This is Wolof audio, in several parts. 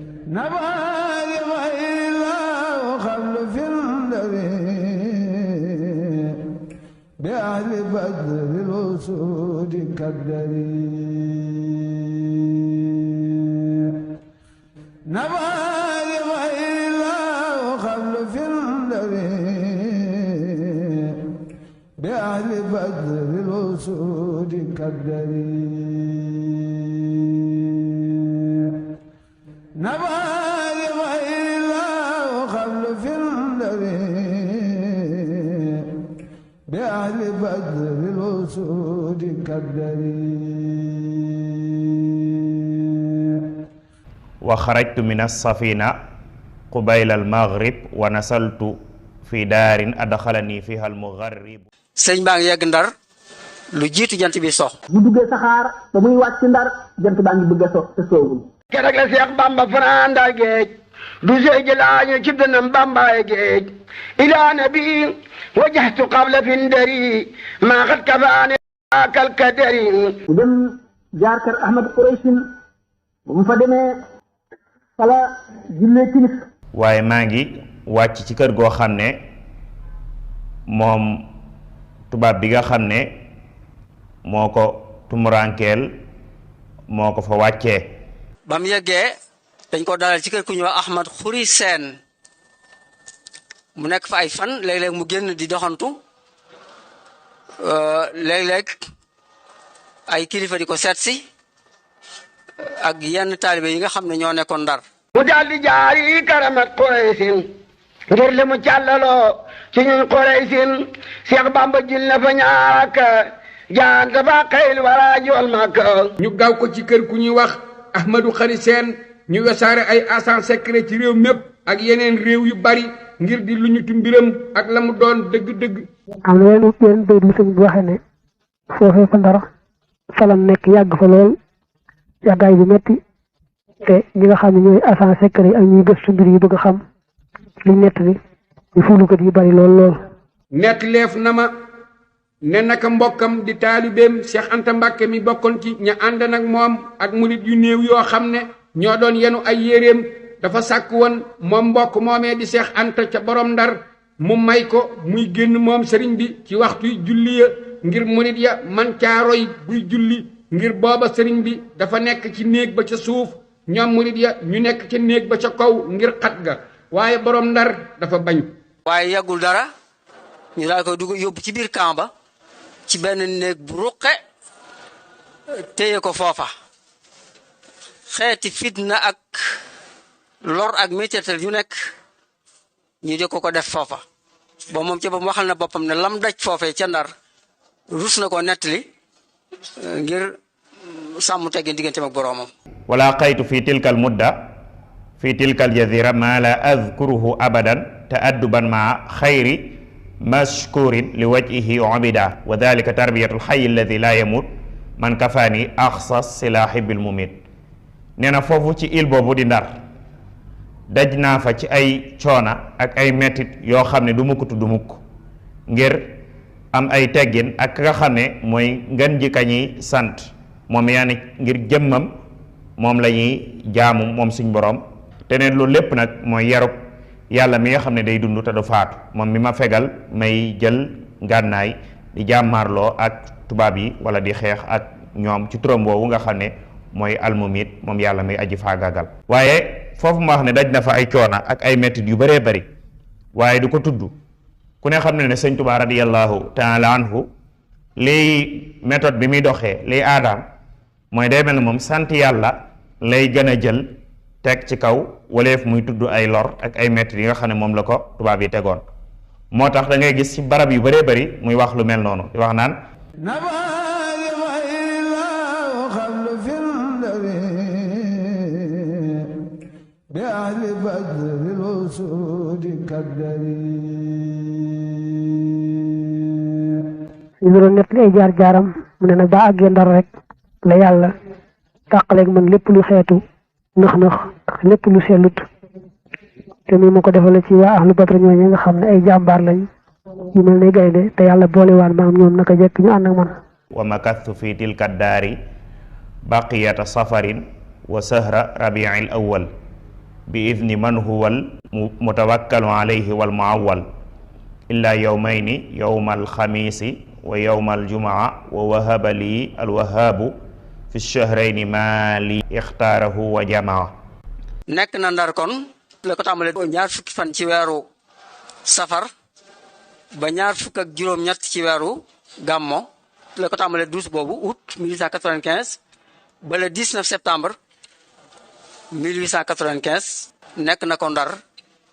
نبالي غير وخل في الذي بأهل بدر الوسود كالدري نبالي غير وخل في الذي بأهل بدر الوسود كالدري نبالي غير وخل في الذي بأهل بدر الوسود كالدري وخرجت من السفينة قبيل المغرب ونزلت في دار أدخلني فيها المغرب. sëñ baa ngi yegg ndar lu jiitu jant bi sox. bu duggee saxaar ba muy wàcc ndar jant baa ngi bëgg a sox te soowul. keroog la Seex Bamba fanaan Ndar géej du sey jëlaañu ci dënam Bambaay géej ilaa nabi wajjahtu qabla findari maa xat kafaani akal kadari. mu dem jaar kër Ahmad Quraysin bu mu fa demee fala jullee timis. waaye maa ngi wàcc ci kër goo xam ne moom tubaab bi nga xam ne moo ko tumuraankeel moo ko fa wàccee. ba mu yeggee dañ ko dalal ci kër ku ñuy wax Ahmad Xuri Seen mu nekk fa ay fan léeg-léeg mu génn di doxantu léeg-léeg ay kilifa di ko seet si ak yenn taalibe yi nga xam ne ñoo nekkoon Ndar. mu daldi jaari karamat Quraysin ngir li mu càllaloo ci ñun Quraysin Seex Bamba jil na fa ñaak jaan dafa xëyl wara jool Makka. ñu gaaw ko ci kër ku ñuy wax Ahmadou Khary Sène ñu wesaare ay agent secret ci réew mépp ak yeneen réew yu bari ngir di lu ñu tu mbiram ak la mu doon dëgg-dëgg. am na yeneen bayt lu sëñ bi waxee ne foofee fa Ndar falam nekk yàgg fa lool yàggaay bu metti te ñi nga xam ne ñooy agent secret yi ak ñuy gëstu mbir yi bëgg a xam liñ nett bi ñu fuulukat yi bari lool lool. nett leef na ma ne naka mbokkam di taalibeem Cheikh Anta Mbàkke mi bokkoon ci ña ànd nag moom ak murit yu néew yoo xam ne ñoo doon yenu ay yéreem dafa sàkk woon moom mbokk moomee di Cheikh Anta ca borom Ndar mu may ko muy génn moom sëriñ bi ci waxtuy julli ya ngir murit ya man caa roy buy julli ngir booba sëriñ bi dafa nekk ci néeg ba ca suuf ñoom murit ya ñu nekk ca néeg ba ca kaw ngir xat ga waaye borom Ndar dafa bañ. waaye yàggul dara ñu daal koy dugg yóbbu ci biir camp ba ci benn néeg bu ruqe téye ko foofa xeeti fitna ak lor ak métital yu nekk ñu di ko def foofa ba moom ca boppam waxal na boppam ne lam daj foofee ca Ndar rus na ko nettali ngir sàmm teggin digganteem ak boroomam. wala qaytu fi tilka al mudda fi tilka al jazira ma la adkuruhu abadan ta'adduban ma xayri mashkurin li wajhihi ubida wa dhalika tarbiyatu al hayy alladhi la yamut man kafaani axsas silaahi bil mumit. nee na foofu ci île boobu di Ndar daj naa fa ci ay coona ak ay mettit yoo xam ne du mukk tudd mukk ngir am ay teggin ak nga xam ne mooy ngën ji kañuy sant moom yaa ne ngir jëmmam moom la ñuy jaamu moom suñ boroom te ne loolu lépp nag mooy yarub yàlla mi nga xam ne day dund te du faatu moom mi ma fegal may jël ngànnaay di jàmmaarloo ak tubaab yi wala di xeex ak ñoom ci turam boobu nga xam ne mooy almumit moom yàlla muy aji faagagal. waaye foofu ma wax ne daj na fa ay coona ak ay mettit yu bëree bëri waaye du ko tudd ku ne xam ne ne sëñ Tuubaa radiyallahu taala anhu liy méthode bi muy doxee liy aadaam mooy day mel ne moom sant yàlla lay gën a jël teg ci kaw waleef muy tudd ay lor ak ay mettit yi nga xam ne moom la ko tubaab yi tegoon moo tax da ngay gis ci barab yu bëree bëri muy wax lu mel noonu di wax naan بأهل بدر الوسود كالدري ñu doon nett ay jaar jaaram mu ne nag ba àggee Ndar rek la yàlla tàqaleeg man lépp lu xeetu nax-nax ak lépp lu sellut te ni ma ko defale ci waa ahlu badr ñooñu nga xam ne ay jàmbaar lañ yu mel ne gaynde te yàlla boolewaan ma am ñoom naka jekk ñu ànd ak man. wa makathu fi tilka daari baqiyata safarin wa sahra rabiil awal bi idni man huwa al mutawakkalu alayhi wal muawwal illa yawmayni yawma alxamiisi wa yawma aljumaa wa wahaba lii alwahaabu fi shahrayni maa li ixtaarahu wa jamaa. nekk na Ndar kon la ko tàmbalee ñaar fukki fan ci weeru safar ba ñaar fukk ak juróom-ñett ci weeru gàmmo la ko tàmbalee 12 boobu août 1895 ba le 19 septembre 1895 nekk na ko Ndar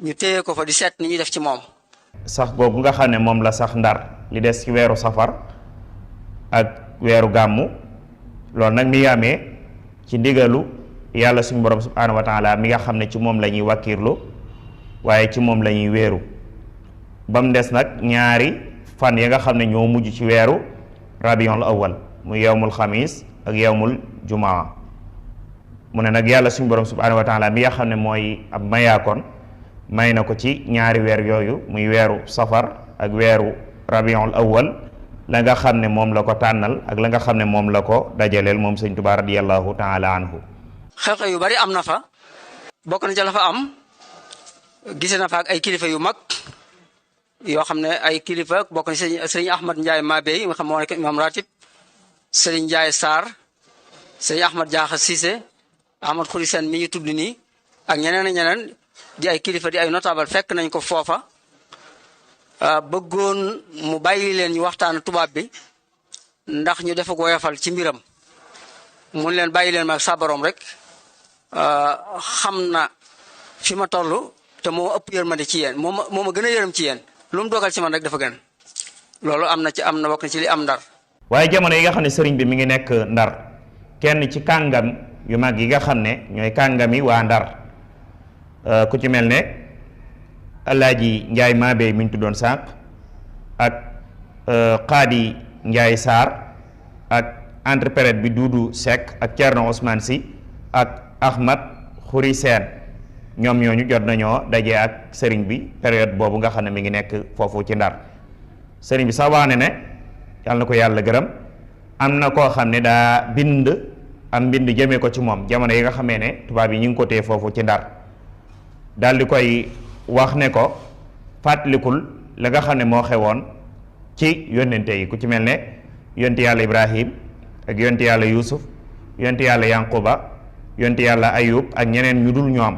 ñu téye ko fa di seet ni ñuy def ci moom. sax googu nga xam ne moom la sax Ndar li des ci weeru safar ak weeru gàmmu loolu nag mi ngi amee ci ndigalu yàlla suñu borom subhaanahu wa taala mi nga xam ne ci moom la ñuy wàkkiirlu waaye ci moom la ñuy wéeru ba mu des nag ñaari fan yi nga xam ne ñoo mujj ci weeru rabiul awwal muy yawmul xamis ak yawmul jumaa mu ne nag yàlla suñu borom subhaanahu wa taala mi nga xam ne mooy ab mayaakoon may na ko ci ñaari weer yooyu muy weeru safar ak weeru rabiul awwal la nga xam ne moom la ko tànnal ak la nga xam ne moom la ko dajaleel moom sëñ Tuubaa radiyallahu taala anhu. xew-xew yu bari am na fa bokk na ca la fa am gise na fa ak ay kilifa yu mag yoo xam ne ay kilifa bokk na sëriñ Ahmad Ndiaye Mabey nga xam moo nekk imam ratib sëriñ Ndiaye Sarr sëriñ Ahmad Diakha Cissé Ahmad Khoury Sène mi ñu tudd nii ak ñeneen ñeneen di ay kilifa di ay notable fekk nañ ko foofa bëggoon mu bàyyi leen ñu waxtaan tubaab bi ndax ñu def ko woyofal ci mbiram mun leen bàyyi leen maag sa borom rek xam na fi ma toll te moo ëpp yërmande ci yéen moo ma gën a yërëm ci yéen lu mu dogal ci man rek dafa gën loolu am na bokk na ci li am Ndar. waaye jamono yi nga xam ne sëriñ bi mi ngi nekk Ndar kenn ci kàngam yu mag yi nga xam ne ñooy kàngami waa Ndar ku ci mel ne Alaaji Njaay Mabey mi ñu tuddoon sànq ak Xaadi Njaay Sarr ak interprète bi Duudu Seck ak Thierno Ousmane Sy ak Ahmad Khoury Sène ñoom ñooñu jot nañoo daje ak sëriñ bi période boobu nga xam ne mi ngi nekk foofu ci Ndar sëriñ bi sax wax ne yàlla na ko yàlla gërëm am na koo xam ne daa bind am mbind jëmee ko ci moom jamono yi nga xamee ne tubaab yi ñu ngi ko téye foofu ci Ndar daal di koy wax ne ko fàttalikul la nga xam ne moo xewoon ci yónnente yi ku ci mel ne yonti yàlla Ibrahim ak yonti yàlla Yuusuf yonti yàlla Yanquba yonti yàlla Ayub ak ñeneen ñu dul ñoom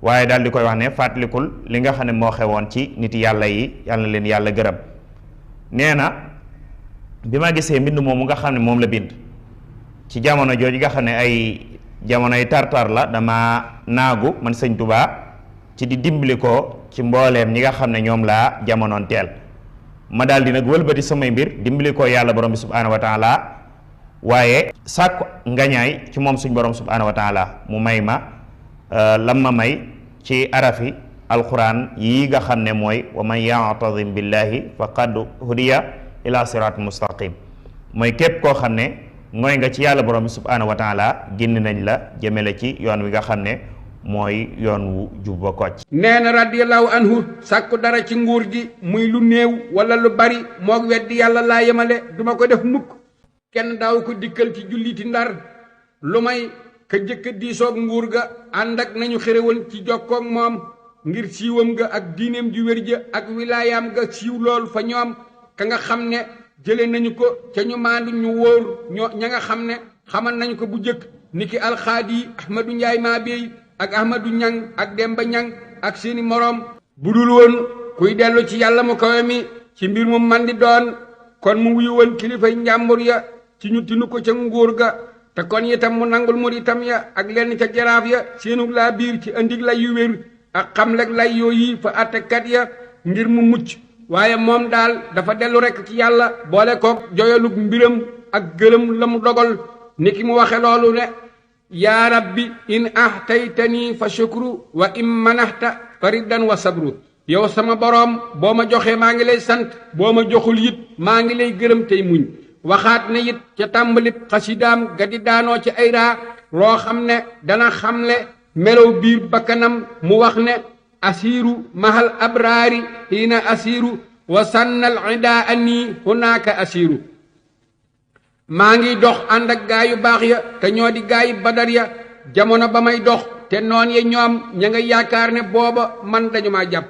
waaye daal di koy wax ne fàttalikul li nga xam ne moo xewoon ci nit yàlla yi yàlla na leen yàlla gërëm nee na bi ma gisee mbind moomu nga xam ne moom la bind ci jamono jooju nga xam ne ay jamonoy tartar la dama naagu man sëñ Tuubaa ci di dimbali ko ci mbooleem ñi nga xam ne ñoom laa jamonoon teel ma daal di nag wëlbati samay mbir dimbali ko yàlla borom bi subhaanahu wa taala waaye sàkku ngañaay ci moom suñ borom subhaanahu wa taala mu may ma lam ma may ci arafi alquran yi nga xam ne mooy wa man ya'tasim billahi faqad hudiya ila sirat mustaqim mooy képp koo xam ne mooy nga ci yàlla borom bi subhaanahu wa taala génn nañ la jëmele ci yoon wi nga xam ne mooy yoon wu jub ba kocc nee na radiyallahu anhu sàkku dara ci nguur gi muy lu néew wala lu bari moog weddi yàlla laa yemale duma ko def mukk kenn daaw ko dikkal ci julliti Ndar lu may ka jëkk diisoog nguur ga ànd ak nañu xéréwoon ci jokkoog moom ngir siiwam ga ak diineem ju wér ja ak wilaayaam ga siiw lool fa ñoom ka nga xam ne jële nañu ko ca ñu maandu ñu wóor ña nga xam ne xamal nañu ko bu jëkk niki alxaadi Ahmadu Njaay Mabey ak Ahmadu Ñang ak Demba Ñang ak seeni moroom bu dul woon kuy dellu ci yàlla mu kawe mi ci mbir mu man di doon kon mu wuyu woon kilifay njàmbur ya ci ñu tinu ko ca nguur ga te kon itam mu nangul muritam ya ak lenn ca jaraaf ya seenug laa biir ci andig lay yu wér ak xamleg lay yooyi fa attekat ya ngir mu mucc waaye moom daal dafa dellu rekk ci yàlla boole koog joyalug mbiram ak gërëm la mu dogal ni ki mu waxe loolu ne yaa rabbi in ahtaytani fa shukru wa in manahta fariddan wa sabru yow sama boroom boo ma joxee maa ngi lay sant boo ma joxul it maa ngi lay gërëm tey muñ waxaat ne it ca tàmbalib xasidaam ga di daanoo ci ay raa loo xam ne dana xamle melow biir bakkanam mu wax ne asiiru mahal abraari hiina asiiru wa sannal ida anni hunaaka asiiru maa ngi dox ànd ak gaa yu baax ya te ñoo di gaa yi badar ya jamono ba may dox te noon ye ñoom ña nga yaakaar ne booba man dañu maa jàpp